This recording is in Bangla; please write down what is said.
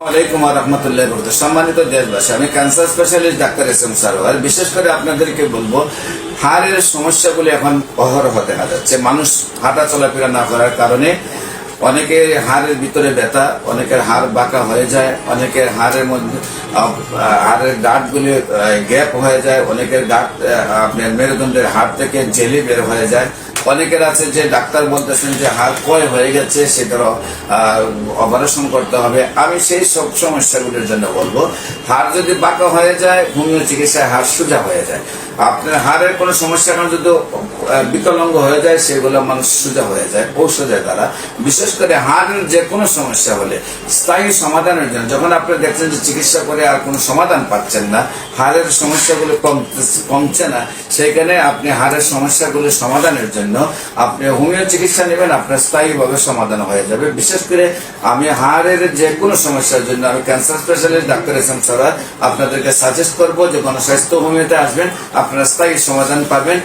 আলাইকুম রহমতুল্লাহ বরকাতুহু। সম্মানিত দেশবাসী, আমি cancer specialist doctor SM. Sarwar. বিশেষ করে আপনাদেরকে বলবো, হাড়ের সমস্যাগুলি এখন অহরহ দেখা যাচ্ছে। মানুষ হাঁটা চলাফেরা না করার কারণে অনেকের হাড়ের ভিতরে ব্যথা, অনেকের হাড় বাঁকা হয়ে যায়, অনেকের হাড়ের মধ্যে হাড়ের গাঁটগুলি গ্যাপ হয়ে যায়, অনেকের গাঁট আপনার মেরুদণ্ডের হাড় থেকে জেলি বের হয়ে যায়। অনেকের আছে যে ডাক্তার বলতেছেন যে হাড় ক্ষয় হয়ে গেছে, সেটার অপারেশন করতে হবে। আমি সেই সব সমস্যাগুলির জন্য বলবো, হাড় যদি বাঁকা হয়ে যায়, হোমিও চিকিৎসায় হাড় সোজা হয়ে যায়। আপনার হাড়ের কোনো সমস্যা কারণ যদি বিকলাঙ্গ হয়ে যায়, সেগুলো মানুষ সোজা হয়ে যায় ঔষধের দ্বারা। বিশেষ করে হাড়ের যে কোনো সমস্যা হলে স্থায়ী সমাধানের জন্য, যখন আপনি দেখছেন যে চিকিৎসা করে আর কোনো সমাধান পাচ্ছেন না, হাড়ের সমস্যাগুলো কমছে না, সেখানে আপনি হাড়ের সমস্যাগুলো সমাধানের জন্য আপনি হোমিও চিকিৎসা নেবেন, আপনার স্থায়ীভাবে সমাধান হয়ে যাবে। বিশেষ করে আমি হাড়ের যে কোনো সমস্যার জন্য আমি cancer specialist doctor SM. Sarwar আপনাদেরকে সাজেস্ট করবো যে গণস্বাস্থ্য হোমিওতে আসবেন, আপনারা স্থায়ী সমাধান পাবেন।